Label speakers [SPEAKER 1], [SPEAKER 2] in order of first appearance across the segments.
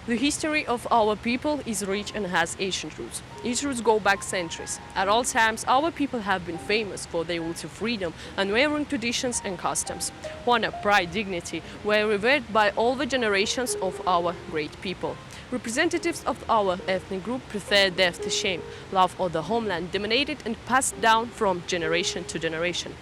[SPEAKER 1] The history of our people is rich and has ancient roots. Its roots go back centuries. At all times, our people have been famous for their will to freedom, unwavering traditions and customs. Honor, pride, dignity were revered by all the generations of our great people. Representatives of our ethnic group preferred death to shame. Love of the homeland dominated and passed down from generation to generation.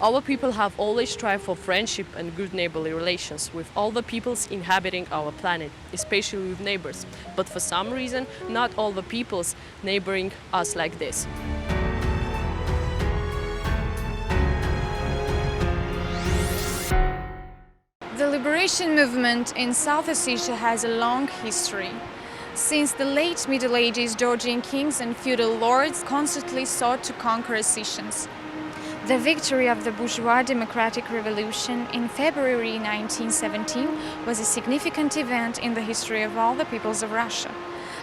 [SPEAKER 1] Our people have always strived for friendship and good neighborly relations with all the peoples inhabiting our planet, especially with neighbors. But for some reason, not all the peoples neighboring us like this.
[SPEAKER 2] The liberation movement in South Ossetia has a long history. Since the late Middle Ages, Georgian kings and feudal lords constantly sought to conquer Ossetians. The victory of the Bourgeois democratic revolution in February 1917 was a significant event in the history of all the peoples of Russia.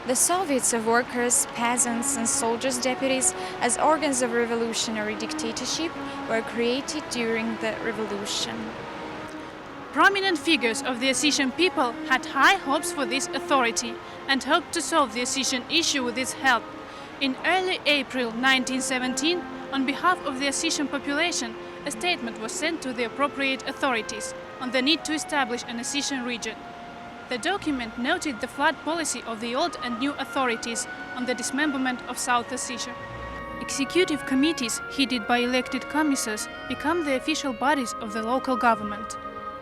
[SPEAKER 2] The Soviets of workers, peasants and soldiers' deputies as organs of revolutionary dictatorship were created during the revolution.
[SPEAKER 3] Prominent figures of the Ossetian people had high hopes for this authority and hoped to solve the Ossetian issue with its help. In early April 1917, on behalf of the Ossetian population, a statement was sent to the appropriate authorities on the need to establish an Ossetian region. The document noted the flood policy of the old and new authorities on the dismemberment of South Ossetia. Executive committees, headed by elected commissars, become the official bodies of the local government.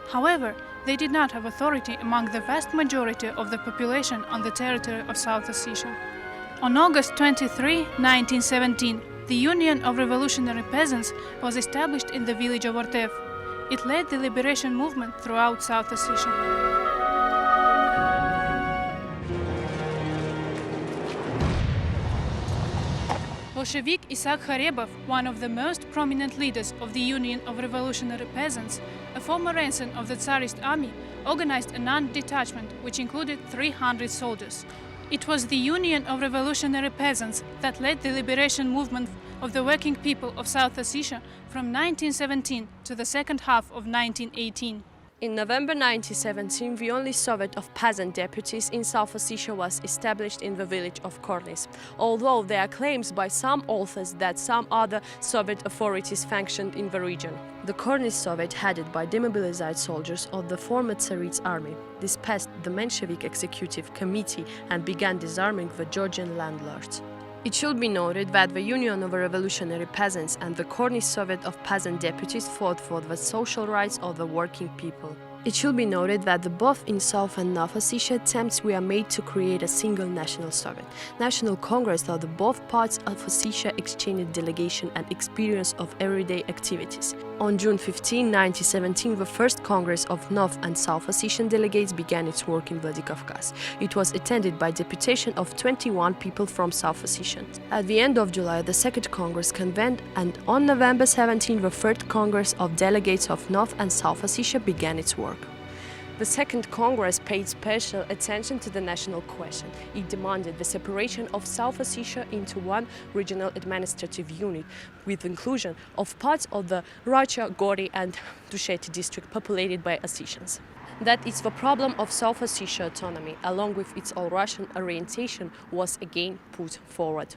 [SPEAKER 3] However, they did not have authority among the vast majority of the population on the territory of South Ossetia. On August 23, 1917, the Union of Revolutionary Peasants was established in the village of Ortev. It led the liberation movement throughout South Ossetia. Bolshevik Isaac Kharebov, one of the most prominent leaders of the Union of Revolutionary Peasants, a former ensign of the Tsarist army, organized a non-detachment which included 300 soldiers. It was the Union of Revolutionary Peasants that led the liberation movement of the working people of South Ossetia from 1917 to the second half of 1918.
[SPEAKER 1] In November 1917, the only Soviet of peasant deputies in South Ossetia was established in the village of Kornis, although there are claims by some authors that some other Soviet authorities functioned in the region. The Kornis Soviet, headed by demobilized soldiers of the former Tsarist army, dispersed the Menshevik Executive Committee and began disarming the Georgian landlords. It should be noted that the Union of Revolutionary Peasants and the Kornis Soviet of Peasant Deputies fought for the social rights of the working people. It should be noted that both in South and North Ossetia attempts were made to create a single national Soviet. National Congress of the both parts of Ossetia exchanged delegation and experience of everyday activities. On June 15, 1917, the first Congress of North and South Ossetian delegates began its work in Vladikavkaz. It was attended by deputation of 21 people from South Ossetia. At the end of July, the Second Congress convened, and on November 17, the Third Congress of Delegates of North and South Ossetia began its work. The Second Congress paid special attention to the national question. It demanded the separation of South Ossetia into one regional administrative unit with inclusion of parts of the Racha, Gori and Dusheti district populated by Ossetians. That is the problem of South Ossetia autonomy, along with its all-Russian orientation, was again put forward.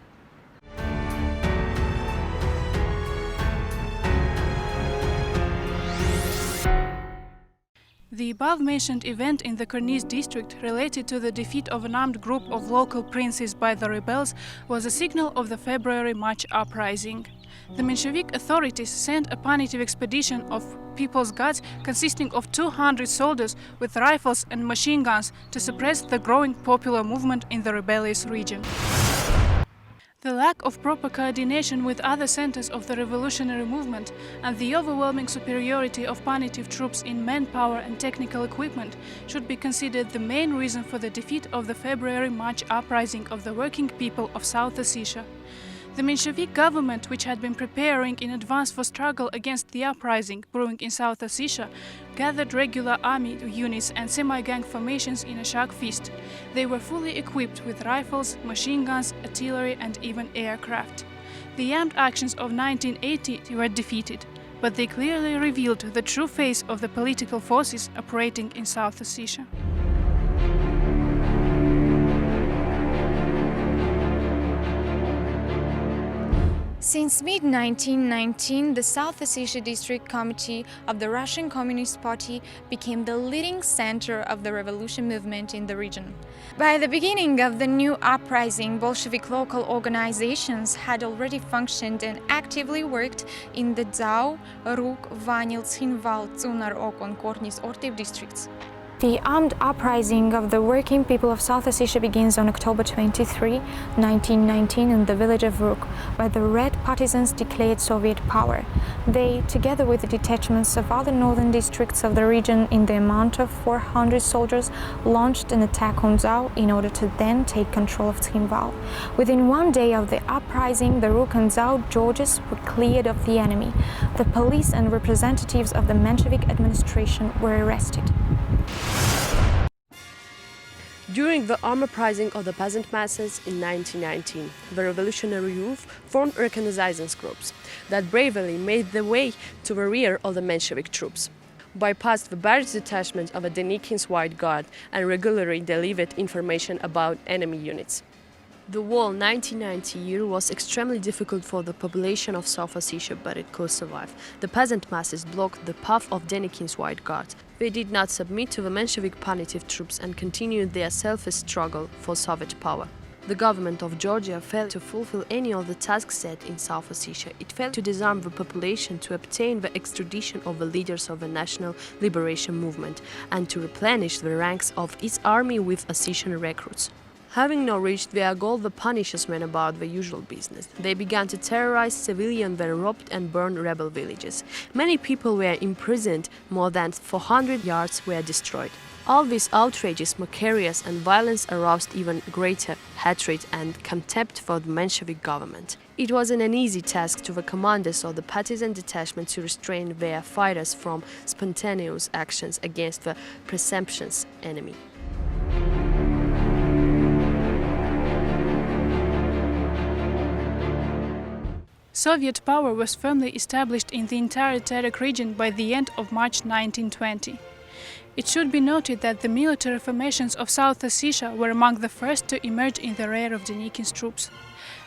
[SPEAKER 3] The above-mentioned event in the Kornis district, related to the defeat of an armed group of local princes by the rebels, was a signal of the February March uprising. The Menshevik authorities sent a punitive expedition of People's Guards consisting of 200 soldiers with rifles and machine guns to suppress the growing popular movement in the rebellious region. The lack of proper coordination with other centers of the revolutionary movement and the overwhelming superiority of punitive troops in manpower and technical equipment should be considered the main reason for the defeat of the February-March uprising of the working people of South Ossetia. The Menshevik government, which had been preparing in advance for struggle against the uprising brewing in South Ossetia, gathered regular army units and semi-gang formations in a shark feast. They were fully equipped with rifles, machine guns, artillery and even aircraft. The armed actions of 1980 were defeated, but they clearly revealed the true face of the political forces operating in South Ossetia.
[SPEAKER 2] Since mid-1919, the South Ossetia District Committee of the Russian Communist Party became the leading center of the revolution movement in the region. By the beginning of the new uprising, Bolshevik local organizations had already functioned and actively worked in the Dzau, Rug, Vanil, Tsinval, Tsunar, Okon, Kornis, Ortiv districts. The armed uprising of the working people of South Ossetia begins on October 23, 1919 in the village of Rug, where the Red Partisans declared Soviet power. They, together with the detachments of other northern districts of the region in the amount of 400 soldiers, launched an attack on Dzau in order to then take control of Tsinval. Within one day of the uprising, the Rug and Dzau Georges were cleared of the enemy. The police and representatives of the Menshevik administration were arrested.
[SPEAKER 1] During the armed uprising of the peasant masses in 1919, the revolutionary youth formed reconnaissance groups that bravely made their way to the rear of the Menshevik troops, bypassed the barrage detachment of the Denikin's White Guard, and regularly delivered information about enemy units. The whole 1990 year was extremely difficult for the population of South Ossetia, but it could survive. The peasant masses blocked the path of Denikin's White Guard. They did not submit to the Menshevik punitive troops and continued their selfish struggle for Soviet power. The government of Georgia failed to fulfill any of the tasks set in South Ossetia. It failed to disarm the population, to obtain the extradition of the leaders of the National Liberation Movement, and to replenish the ranks of its army with Ossetian recruits. Having now reached their goal, the Punishers went about the usual business. They began to terrorize civilians, they robbed and burned rebel villages. Many people were imprisoned, more than 400 yards were destroyed. All these outrages, mockeries and violence aroused even greater hatred and contempt for the Menshevik government. It wasn't an easy task to the commanders of the partisan detachment to restrain their fighters from spontaneous actions against the presumptuous enemy.
[SPEAKER 3] Soviet power was firmly established in the entire Terek region by the end of March 1920. It should be noted that the military formations of South Ossetia were among the first to emerge in the rear of Denikin's troops.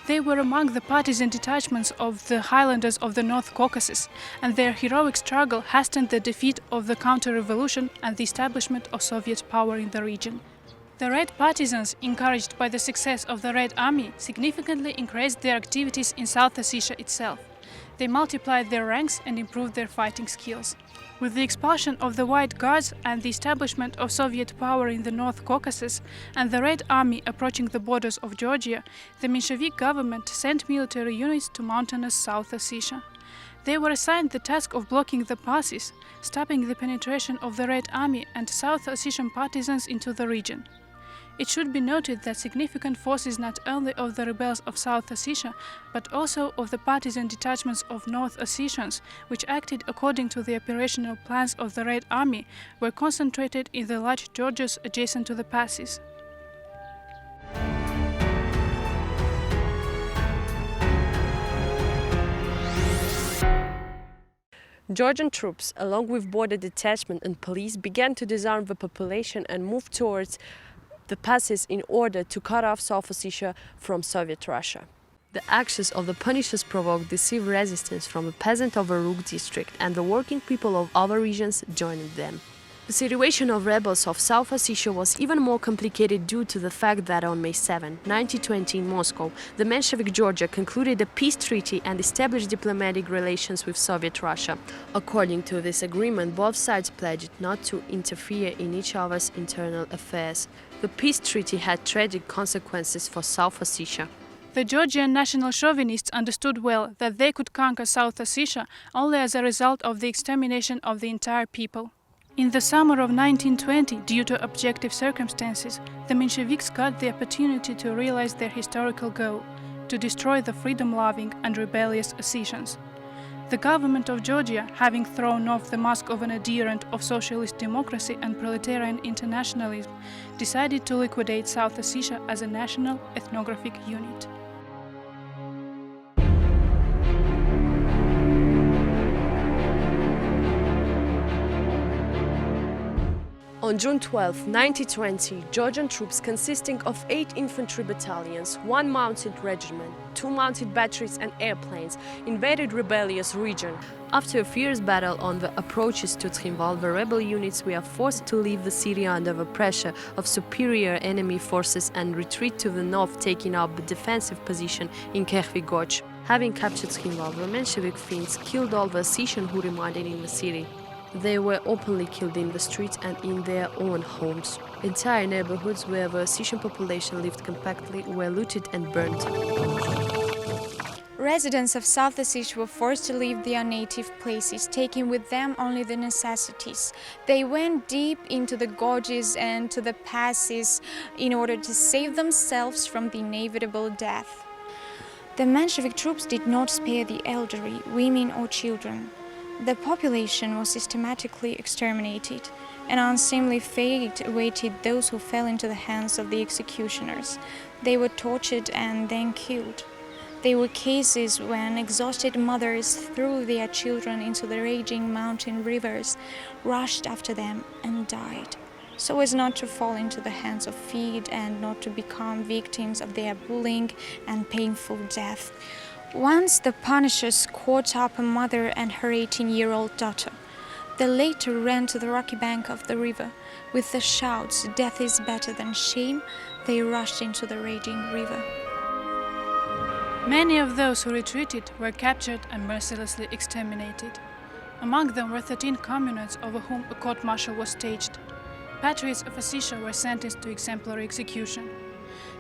[SPEAKER 3] They were among the partisan detachments of the Highlanders of the North Caucasus, and their heroic struggle hastened the defeat of the counter-revolution and the establishment of Soviet power in the region. The Red Partisans, encouraged by the success of the Red Army, significantly increased their activities in South Ossetia itself. They multiplied their ranks and improved their fighting skills. With the expulsion of the White Guards and the establishment of Soviet power in the North Caucasus and the Red Army approaching the borders of Georgia, the Menshevik government sent military units to mountainous South Ossetia. They were assigned the task of blocking the passes, stopping the penetration of the Red Army and South Ossetian partisans into the region. It should be noted that significant forces not only of the rebels of South Ossetia, but also of the partisan detachments of North Ossetians, which acted according to the operational plans of the Red Army, were concentrated in the large gorges adjacent to the passes.
[SPEAKER 1] Georgian troops, along with border detachment and police, began to disarm the population and move towards the passes in order to cut off South Ossetia from Soviet Russia. The actions of the Punishers provoked decisive resistance from the peasants of the Rug district, and the working people of other regions joined them. The situation of rebels of South Ossetia was even more complicated due to the fact that on May 7, 1920 in Moscow, the Menshevik Georgia concluded a peace treaty and established diplomatic relations with Soviet Russia. According to this agreement, both sides pledged not to interfere in each other's internal affairs. The peace treaty had tragic consequences for South Ossetia.
[SPEAKER 3] The Georgian national chauvinists understood well that they could conquer South Ossetia only as a result of the extermination of the entire people. In the summer of 1920, due to objective circumstances, the Mensheviks got the opportunity to realize their historical goal, to destroy the freedom-loving and rebellious Ossetians. The government of Georgia, having thrown off the mask of an adherent of socialist democracy and proletarian internationalism, decided to liquidate South Ossetia as a national ethnographic unit.
[SPEAKER 1] On June 12, 1920, Georgian troops consisting of 8 infantry battalions, 1 mounted regiment, 2 mounted batteries and airplanes invaded rebellious region. After a fierce battle on the approaches to Trinval, the rebel units were forced to leave the city under the pressure of superior enemy forces and retreat to the north, taking up the defensive position in Kervi-Goch. Having captured Trinval, the Menshevik Finns killed all the Ossetians who remained in the city. They were openly killed in the streets and in their own homes. Entire neighborhoods where the Ossetian population lived compactly were looted and burned.
[SPEAKER 2] Residents of South Ossetia were forced to leave their native places, taking with them only the necessities. They went deep into the gorges and to the passes in order to save themselves from the inevitable death. The Menshevik troops did not spare the elderly, women or children. The population was systematically exterminated. An unseemly fate awaited those who fell into the hands of the executioners. They were tortured and then killed. There were cases when exhausted mothers threw their children into the raging mountain rivers, rushed after them and died, so as not to fall into the hands of fate and not to become victims of their bullying and painful death. Once the punishers caught up a mother and her 18-year-old daughter. The latter ran to the rocky bank of the river. With the shouts, "Death is better than shame," they rushed into the raging river.
[SPEAKER 3] Many of those who retreated were captured and mercilessly exterminated. Among them were 13 communists over whom a court-martial was staged. Patriots of Ossetia were sentenced to exemplary execution.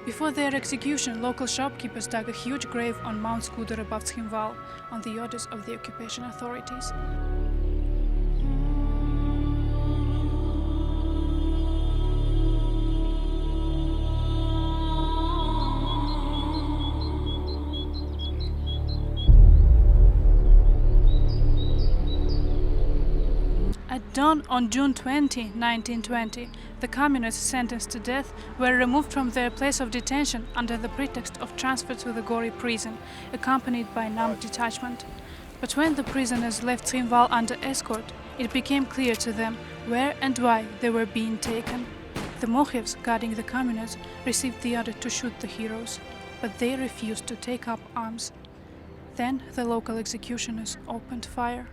[SPEAKER 3] Before their execution, local shopkeepers dug a huge grave on Mount Skuder above Trinval on the orders of the occupation authorities. At dawn on June 20, 1920, the communists sentenced to death were removed from their place of detention under the pretext of transfer to the Gori prison, accompanied by an armed detachment. But when the prisoners left Trinval under escort, it became clear to them where and why they were being taken. The Mohyevs guarding the communists received the order to shoot the heroes, but they refused to take up arms. Then the local executioners opened fire.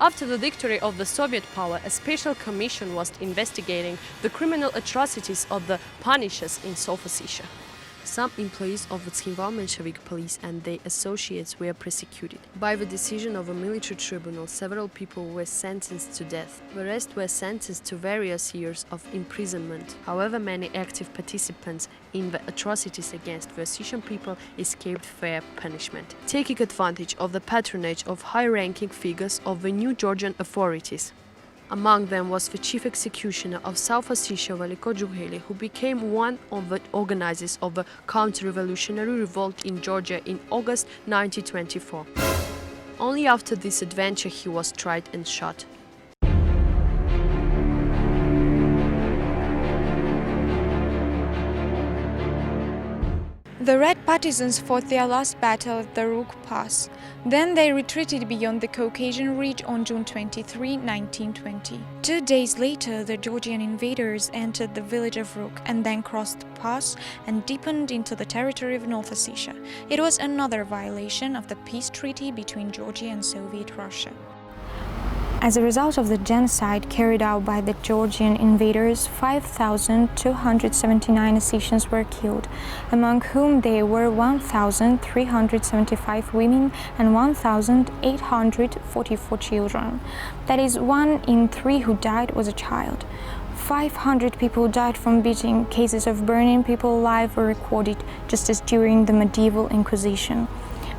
[SPEAKER 1] After the victory of the Soviet power, a special commission was investigating the criminal atrocities of the punishers in South Ossetia. Some employees of the Trinval Menshevik police and their associates were prosecuted. By the decision of a military tribunal, several people were sentenced to death. The rest were sentenced to various years of imprisonment. However, many active participants in the atrocities against the Ossetian people escaped fair punishment, taking advantage of the patronage of high-ranking figures of the new Georgian authorities. Among them was the chief executioner of South Ossetia, Veliko Djugheli, who became one of the organizers of the counter-revolutionary revolt in Georgia in August 1924. Only after this adventure he was tried and shot.
[SPEAKER 2] The Red Partisans fought their last battle at the Ruk Pass. Then they retreated beyond the Caucasian Ridge on June 23, 1920. 2 days later, the Georgian invaders entered the village of Ruk and then crossed the pass and deepened into the territory of North Ossetia. It was another violation of the peace treaty between Georgia and Soviet Russia. As a result of the genocide carried out by the Georgian invaders, 5,279 Ossetians were killed, among whom there were 1,375 women and 1,844 children. That is, 1 in 3 who died was a child. 500 people died from beating. Cases of burning people alive were recorded, just as during the medieval Inquisition.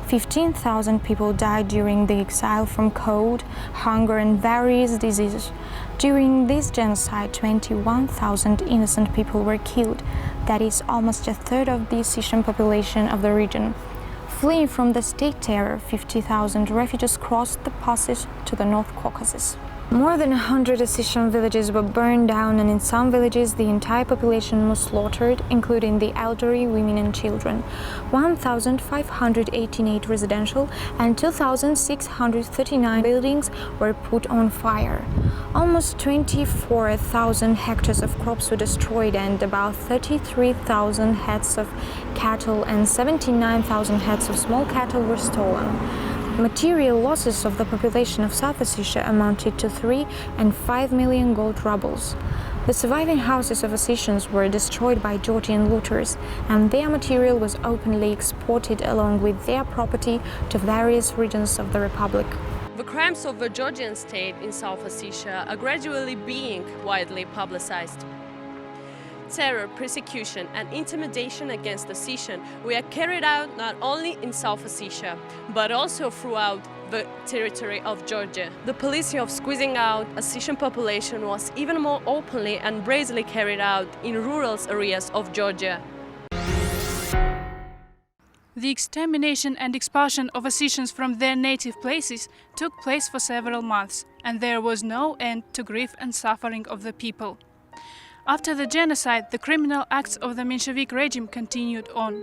[SPEAKER 2] 15,000 people died during the exile from cold, hunger and various diseases. During this genocide, 21,000 innocent people were killed. That is almost a third of the Ossetian population of the region. Fleeing from the state terror, 50,000 refugees crossed the passes to the North Caucasus. More than 100 Ossetian villages were burned down, and in some villages the entire population was slaughtered, including the elderly, women and children. 1,588 residential and 2,639 buildings were put on fire. Almost 24,000 hectares of crops were destroyed, and about 33,000 heads of cattle and 79,000 heads of small cattle were stolen. Material losses of the population of South Ossetia amounted to 3 and 5 million gold rubles. The surviving houses of Ossetians were destroyed by Georgian looters, and their material was openly exported along with their property to various regions of the Republic.
[SPEAKER 1] The crimes of the Georgian state in South Ossetia are gradually being widely publicized. Terror, persecution and intimidation against Ossetians were carried out not only in South Ossetia, but also throughout the territory of Georgia. The policy of squeezing out Ossetian population was even more openly and brazenly carried out in rural areas of Georgia.
[SPEAKER 3] The extermination and expulsion of Ossetians from their native places took place for several months, and there was no end to grief and suffering of the people. After the genocide, the criminal acts of the Menshevik regime continued on.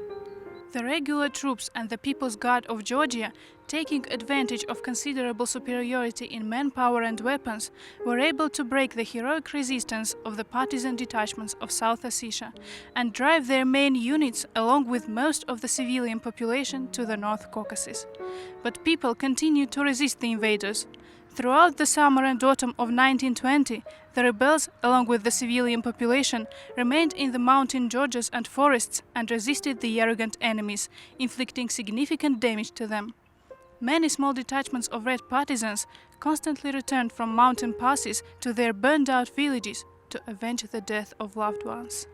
[SPEAKER 3] The regular troops and the People's Guard of Georgia, taking advantage of considerable superiority in manpower and weapons, were able to break the heroic resistance of the partisan detachments of South Ossetia and drive their main units along with most of the civilian population to the North Caucasus. But people continued to resist the invaders. Throughout the summer and autumn of 1920, the rebels, along with the civilian population, remained in the mountain gorges and forests and resisted the arrogant enemies, inflicting significant damage to them. Many small detachments of Red partisans constantly returned from mountain passes to their burned-out villages to avenge the death of loved ones.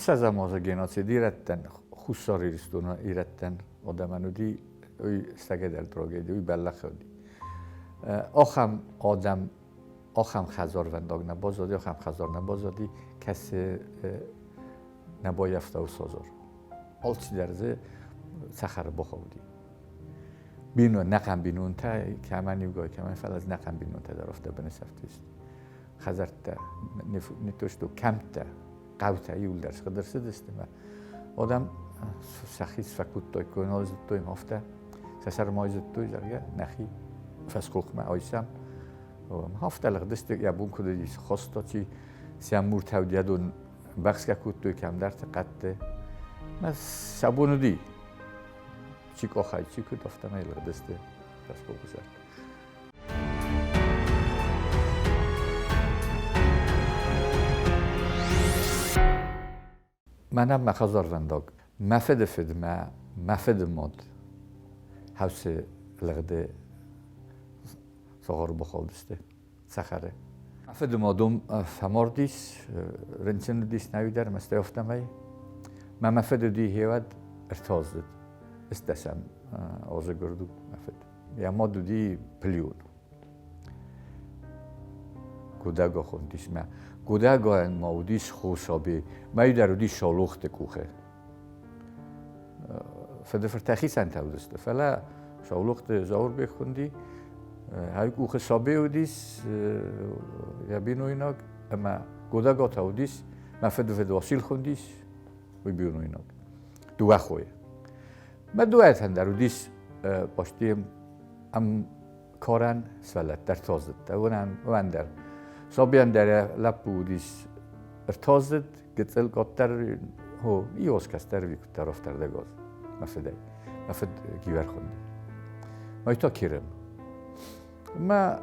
[SPEAKER 4] Ez az a genocid éretten, 20 éretten éretten oda menüdi, ő szegedel tragédia, ő bellekodi. Acham Adam, acham Hazar vendog nebazadi, acham Hazar nebazadi, kesi nebajefte u sazar. Alçı derze, سخر بخودی. بینو نقم بینون تا کمان یوگای کمان فلز نقم بینون تا درافته بنسفتیست. خزرت نتوشتو کمت قوته یول درس خدرسه دستم. آدم سخیس فکوت توی کناز توی مافته سر مایز توی زرگه نخی فسخوک ما آیسم. هفته لغدست یا بون کده دیس خواستا چی سیام مرتودیه دون بخش کود توی کم درت قطع. ما سبونو دی. چی که خواهی چی که دفتم ای لغدسته فسخوک زرگ. منم مخازار ونداگ مفد ما مفد ماد حوس لغده صغار بخالسته سخره مفد مادم فماردیس رنچن دیس نویدر مستیافتمای ما مفد دی هیود ارتازد استسم آزگردو مفد یا مادو دی پلیون گودگا خوندیس ما گودگا ماودیس خوشابی مایدارو دی شالوخت کوخه فدفر تخیسن تودست فلا شالوخت زور بخوندی های کوخه سابی ودیس یا بینویناگ اما گودگا تودیس ما فدفر واسیل خوندیس وی بینویناگ دو خوی ما دوایت هندارو دیس باشتیم ام کارن سوالت در تازد ونن در سابیان در لب بودیس ارتازد گتل قطر هو ایوس کستر وی طرف ترده گاز مفد گیور خوندی ما ایتا کیرم ما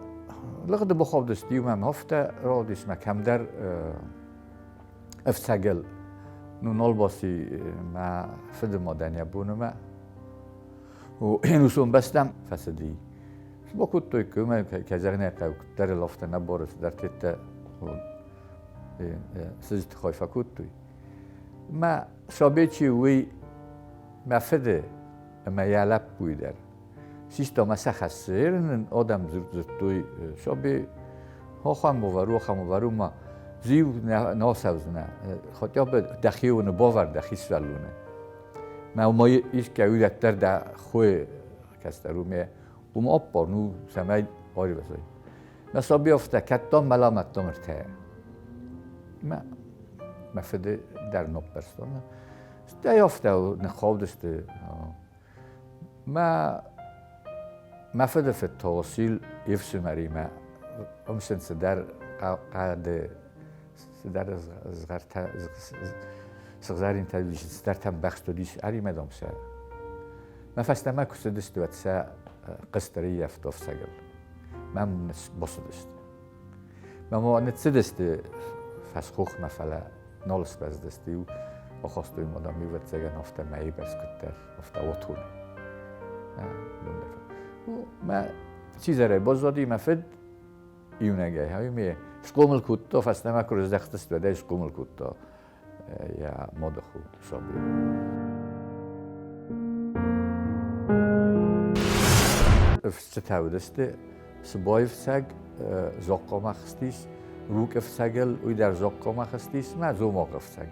[SPEAKER 4] لغد بخواب دستی و من هفته را دیس ما کم در افسگل نو نال باسی ما فد مادنیا بونو ما و اینوسون بستم فسدی Beaucoup de que moi كجرنا كتر لفت نبارس در تت سجت خايفة كتوي ما شابيتشي وي ما فده ما يلعب بودر سيستم ما سخسرن آدم زرتوي شابي خام وارو ما زیو ناسازونه خاطر به دخیل و نباور دخیل سوالونه ما ایش که اویت در خوی کسترو می آب بارنو سمی آری بسای مثلا بیافته کتان ملامت دامرته ما فده در نوب برستانه دیافته و نخواب دسته ما فده فت تواصیل یفسو مری ما امسن سدر قاعده در صغارين تلفزيون ستارتم بخش توديش أري مدام سا ما فستما كسدست واتسا قسترية في توف سجل ما بصدست ما نتسدست فسخوخ مثلا نولس بزدستي وخواستوی مدامی واتسا نفته معي بس كتر نفته وطول ما چیزی بازدی مفید ایونگی هایی میه شکومل کوتا فستما کروز دختست و دای شکومل کوتا یا مدخو شابی افسته تودسته سبایف سگ زاقام خستیس روک افسگل وی در زاقام خستیس ما زوماق افسگ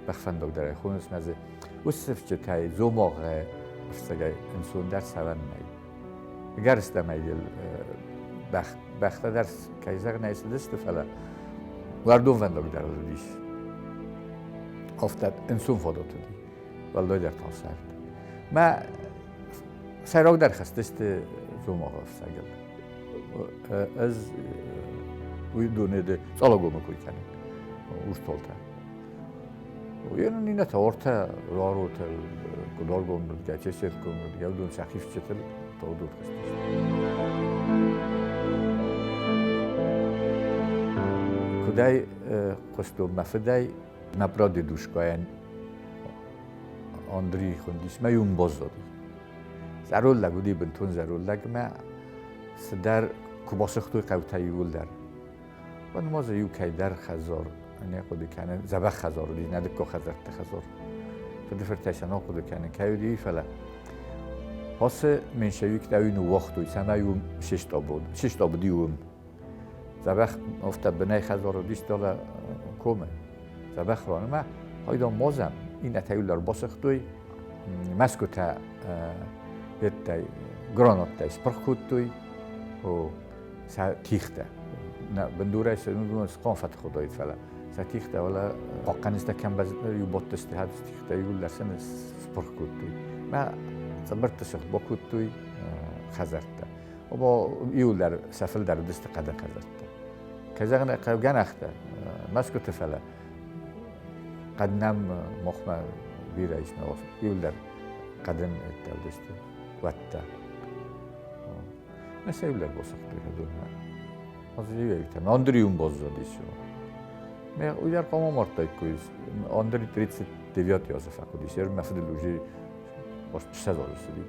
[SPEAKER 4] بخفندق در خونس مزه وصف جتای زوماق افسگای انسان در سوان می گرست میدل بخته در کیزر نیستدست فلا واردون فندق در دیش افتاد انسان فدات دی والله در تاسر ما سراغ در خستست زوماق افسگل از وی دونه ده سالا گومه کوی کنه ورستالتا و یه نینه تا ورتا رارو تا گدار گومه دیگه چه شد گومه دیگه دون شخیف چطل تا دور خستست کدای قصدو مفدای نبراد دوشگاهن آندری خوندیش ما یون باز دادی ضرور لگودی بنتون ضرور لگ ما سدر کباسختوی قوتایی ول در و نماز یو کی در خزار نه خود کنه زبخ خزار دی نه دکو خزار تخزار فدی فرتشنا خود کنه کی دی فلا هاس منشویک داوینو وقتوی سما یوم شش تا بودیم زبخ افتاد بنای خزار دیش دالا کومه زبخ رانه ما هایدا مازم این اتایول در باسختوی مسکوتا یتای گرانات تای سپرخوتوی و تیخته نه بندوره سنون سقام فتح خدایت فلا تیخته ولا قاقنسته کم باز یو باتسته هد تیخته یول لسن سپرخوتوی ما زبرت شخص باکوتوی خزرته و با یول در سفل در دست قدر خزرته کزاغن قبگن اخته مسکوت فلا قد نم مخمر بیرایش نواف یول در قدم اتودسته وقتا مثلا یول در باسخته هدون از یویتم آندریون بازدادیشو من اویار قام مرتای کویز آندری 39 یازه فکودیش یه مفید لوجی باش 6,000 سری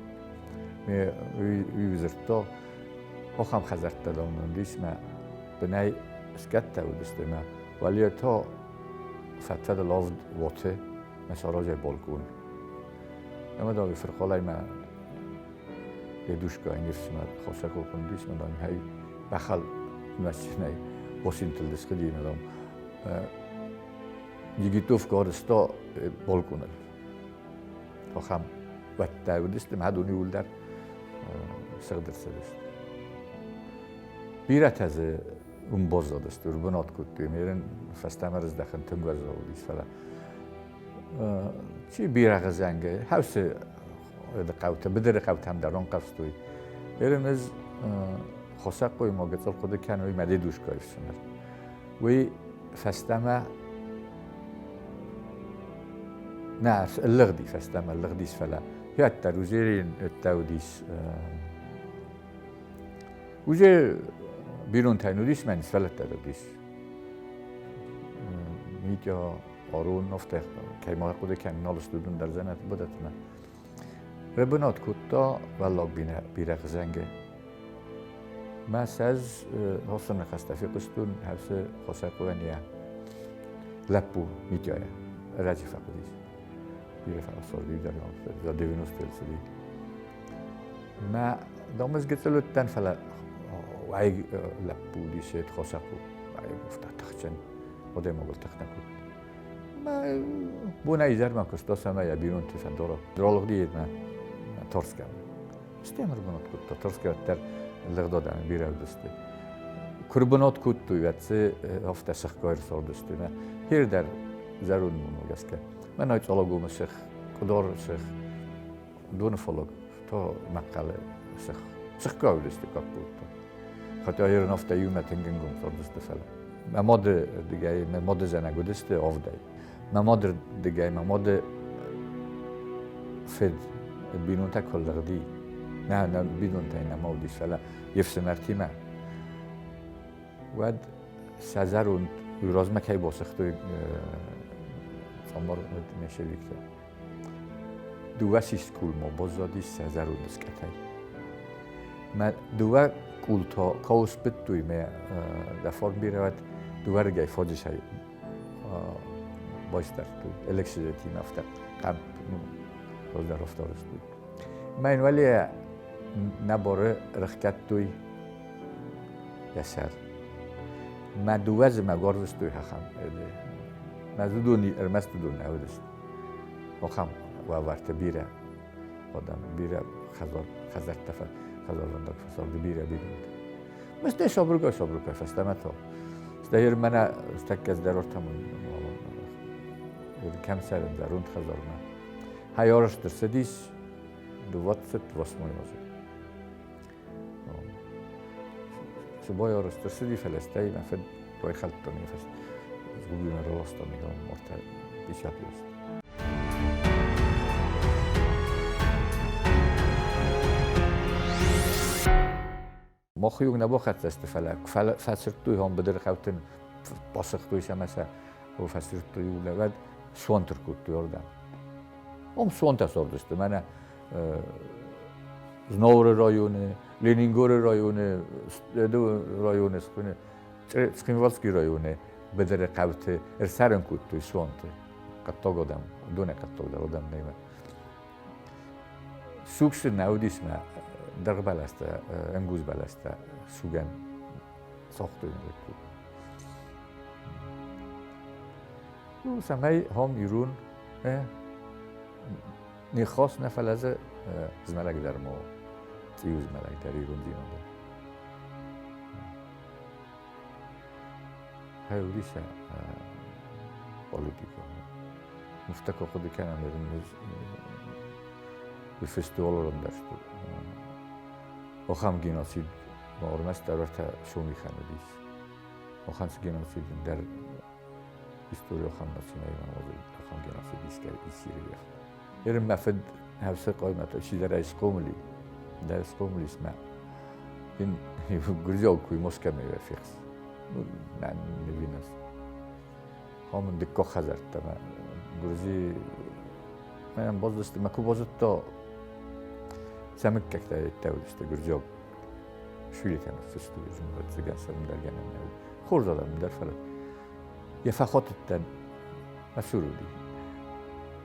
[SPEAKER 4] من ویزرتا آخام خزرت دامندیش من بنای اسکت تودسته من ولی تا فتفد لافد واته مثلا راجع بالکون اما داوی فرقالای من یه دوشگاه نیست من خواسته کندیش من دایم هی بخل مسیحنای باسین تلدس خدی ندام یگیتوف گارستا بالکونل تا خم وقت داودستم هدونی ول در سقدر سدست بیرت از اون باز دادست رو بنات کردی میرن فستمر از دخن تنگ و زاودیش فلا چی بیرق زنگه هاوس قوته بدر قوته هم دران قفستوی میرن از خاصه قوی ما گذار خود کنه وی مده دوشگاهی سنر وی فستمه نه اللغدی فستمه اللغدیش فلا هیات در وزیرین التودیش وزیر بیرون تنودیش من فلت دادیش میگه آرون نفته که ما خود کنه نالش دودون در زنت بودت من ربنات کتا والله بیرق زنگه ما ساز حسن خستفی قستون هفس خسق ونیا لپو میجایا راجی فقدیش بیره فقط سردی دارم زاده وینوس تلسدی ما دامز گتلو تن فلا وای لپو دیشت خسقو وای گفته تخچن خودم مقول تخنکو ما بونه ایزر من کستاسم یا بیرون تفن دارم درالق دید من ترسکم استعمر بنات كنت ترسكة تر اللغة دام بيرا ودستي كربنات كنت وياتسي هفته سخكاير صار دستي ما هير در زرون منو جسكه من هاي تلاقو مسخ قدار سخ دون فلوق تا مقالة سخكاير دستي كابوت خاطر هير نفته يوم تنجنگم صار دستي فلا ما ماد دیگه ما ماد زنگو دستي آفدای ما ماد دیگه ما ماد فد بینون تا کل لغدی نه بدون تاین مودیش فلا یفس مرتی ما ود سازرون روز ما کی باسختوی فامار نشویک دو سیسکول ما بازادی سازرون دسکتای ما دو کول تا کاوس بتوی ما دفار بیرود دو رگای فاجش های بایستر توی الکتریسیتی مفتر قم روز در رفتارست توی ما این ولی نباره رخکت توی یسر ما دوز مگارش توی هم ما دونی ارمست دون نودست آخام و ورت بیره آدم بیره خزر تفر خزر زندگ فسال بیره بیرون مثل شابرگاه فستمتا استهیر من استک از درارتمون کم سرم درون خزر من هیارش درسدیس دوات ست واسمای واسه سبای آرستر سدی فلسطین افد روی خلطانی فست زوجی من راستانی هم مرتب بیشتر است. ما خیلی نباخت است فسر توی هم بدر خوتن پاسخ توی شمسه و فسر توی ولد سوانتر کود توی آردم. سوانت ساردسته من زنور رایونه، لینینگور رایونه، دو رایونه سخنوالسکی رایونه بدر قوته ارسرن کود توی سوانت قطع آدم دونه قطع آدم نیمه. سوکس نودیس ما درگ بالاسته انگوز بالاسته سوگن ساخته میکرد. و سعی هم ایران نیخواست نفلزه زملک در ما تیوز ملک در ایران دیانده. هیولیشه پولیتیکا مفتکر خودی کنم میرم به فستیوال رو داشت. آخام گیناسید نورمست در وقت شومی خاندیش. آخام گیناسید در هیستوری آخام ناسیونال موضوع آخام گیناسید ایستگاه ایسیری. یه مفد هفته قایمت چیز در اسکوملی در اسکوملی اسمه این گرجا کوی مسکه میوه فیکس. نه نبیناس. همون دکه خزرد تما گرجی من باز دست مکو باز تا سمک ککته تاودسته گرجا شویی کنه فستوی جمعه زگان سرم در گنم نبود. خورد آدم در فلات یه فخات تن مسئولی.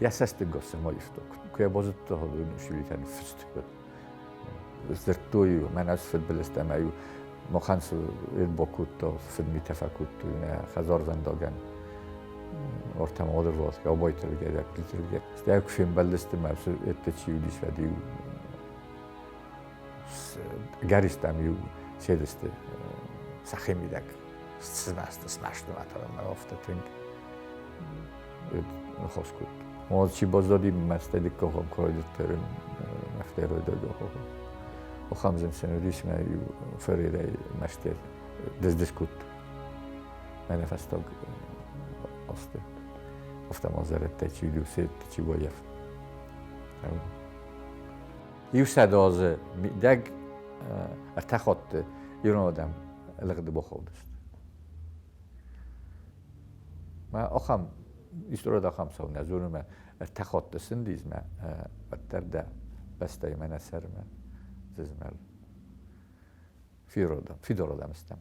[SPEAKER 4] یه سست گوشه ما یفتوک. که بازد تا حالی نشویی کنه فستوی. زرتوی من از فد بلستم ما خانس باکوت تا فد میتفکوت توی نه خزار زندگان. ارتم آدر واس که آبای ترگه در کلیترگه. استیک فیلم بلستم از اتچیو دیشودیو. گریستم یو سیدسته سخیمی دک. سمشت نمیتونم افتادیم. نخواست کود. ما چی بازدادیم مستدی که هم کاری داریم مفتر رو داده و خامزن سنوریش من یو فریده مشتر دست کود. من نفستاگ آسته. افتم آزارت تچی دیو سید تچی بایف. یو صدازه دگ ارتخات ایران آدم لقد بخوردست. ما آخام ایستورا داخم سو نزور ما ارتخات دستندیز ما بدر ده بسته من سر ما ززمل Fyodor odam istem.